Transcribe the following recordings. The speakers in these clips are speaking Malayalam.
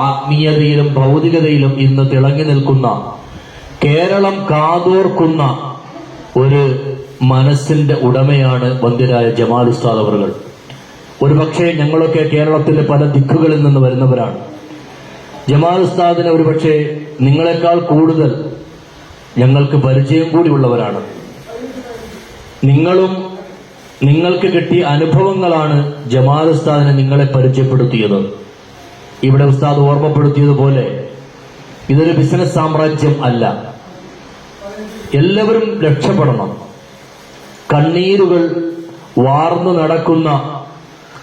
ആത്മീയതയിലും ഭൗതികതയിലും ഇന്ന് തിളങ്ങി നിൽക്കുന്ന, കേരളം കാതോർക്കുന്ന ഒരു മനസ്സിന്റെ ഉടമയാണ് വന്ദ്യരായ ജമാൽ ഉസ്താദ് അവറുകൾ. ഒരുപക്ഷെ ഞങ്ങളൊക്കെ കേരളത്തിലെ പല ദിക്കുകളിൽ നിന്ന് വരുന്നവരാണ്. ജമാൽ ഉസ്താദിനെ ഒരുപക്ഷെ നിങ്ങളെക്കാൾ കൂടുതൽ ഞങ്ങൾക്ക് പരിചയം കൂടിയുള്ളവരാണ്. നിങ്ങളും നിങ്ങൾക്ക് കിട്ടിയ അനുഭവങ്ങളാണ് ജമാൽ ഉസ്താദിനെ നിങ്ങളെ പരിചയപ്പെടുത്തിയത്. ഇവിടെ ഉസ്താദ് ഓർമ്മപ്പെടുത്തിയതുപോലെ ഇതൊരു ബിസിനസ് സാമ്രാജ്യം അല്ല. എല്ലാവരും രക്ഷപ്പെടണം. കണ്ണീരുകൾ വാർന്നു നടക്കുന്ന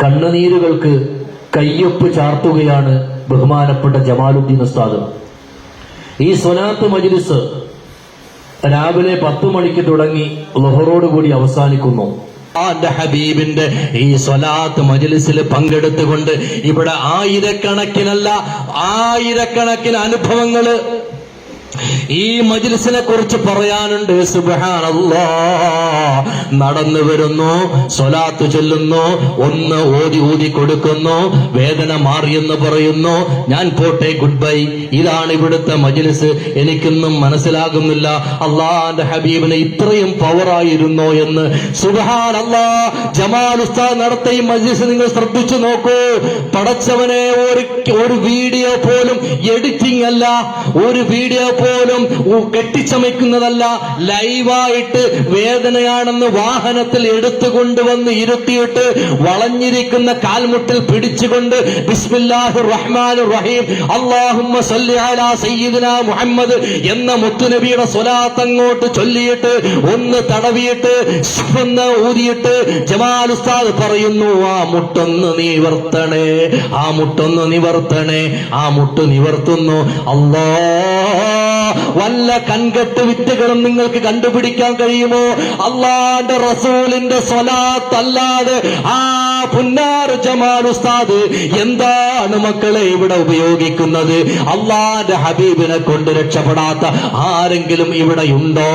കണ്ണുനീരുകൾക്ക് കയ്യൊപ്പ് ചാർത്തുകയാണ് ബഹുമാനപ്പെട്ട ജമാലുദ്ദീൻ ഉസ്താദ്. ഈ സ്വലാത്ത് മജ്ലിസ് രാവിലെ 10 മണിക്ക് തുടങ്ങി ളുഹറോടുകൂടി അവസാനിക്കുന്നു. അന്റെ ഹബീബിന്റെ ഈ സ്വലാത്ത് മജ്ലിസിൽ പങ്കെടുത്തുകൊണ്ട് ഇവിടെ ആയിരക്കണക്കിനല്ല ആയിരക്കണക്കിന് അനുഭവങ്ങള് ഈ മജ്ലിസിനെ കുറിച്ച് പറയാനുണ്ട്. സുബ്ഹാനല്ലാഹ്. നടന്നു വരുന്നു, സ്വലാത്ത് ചൊല്ലുന്നു, ഒന്ന് ഓതി കൊടുക്കുന്നു, വേദന മാറിയെന്ന് പറയുന്നു, ഞാൻ പോട്ടെ, ഗുഡ് ബൈ. ഇതാണ് ഇവിടുത്തെ മജ്ലിസ്. എനിക്കൊന്നും മനസ്സിലാകുന്നില്ല അള്ളാന്റെ ഹബീബിന് ഇത്രയും പവറായിരുന്നോ എന്ന്. സുബ്ഹാനല്ലാഹ്. ജമാൽ ഉസ്താദ് നടത്തിയ ഈ മജ്ലിസ് നിങ്ങൾ ശ്രദ്ധിച്ചു നോക്കൂ. പടച്ചവനെ, ഒരു വീഡിയോ പോലും എഡിറ്റിംഗ് അല്ല, ഒരു വീഡിയോ പോലും കെട്ടിച്ചമയ്ക്കുന്നതല്ല. ലൈവായിട്ട് വേദനയാണെന്ന് വാഹനത്തിൽ എടുത്തുകൊണ്ടുവന്ന് ഇരുത്തിയിട്ട് വളഞ്ഞിരിക്കുന്ന കാൽമുട്ടിൽ പിടിച്ചുകൊണ്ട് ബിസ്മില്ലാഹിർ റഹ്മാനിർ റഹീം അല്ലാഹുമ്മ സല്ലി അലാ സയ്യിദിനാ മുഹമ്മദ് എന്ന മുത്തുനബിയുടെ സ്വലാത്ത് അങ്ങോട്ട് ചൊല്ലിയിട്ട് ഒന്ന് തടവിയിട്ട് ഒന്ന് ഊതിയിട്ട് ജമാൽ ഉസ്താദ് പറയുന്നു, ആ മുട്ടൊന്ന് നിവർത്തണേ, ആ മുട്ടൊന്ന് നിവർത്തണേ. ആ മുട്ട് നിവർത്തുന്നു. അല്ലാഹ്. വല്ല കൺകെട്ട് വിത്തുകളും നിങ്ങൾക്ക് കണ്ടുപിടിക്കാൻ കഴിയുമോ? അള്ളാന്റെ റസൂലിന്റെ സ്വലാത്ത് അല്ലാതെ ആ പുന്നാർ ജമാൽ ഉസ്താദ് എന്താണ് മക്കളെ ഇവിടെ ഉപയോഗിക്കുന്നത്? അള്ളാന്റെ ഹബീബിനെ കൊണ്ട് രക്ഷപ്പെടാത്ത ആരെങ്കിലും ഇവിടെയുണ്ടോ?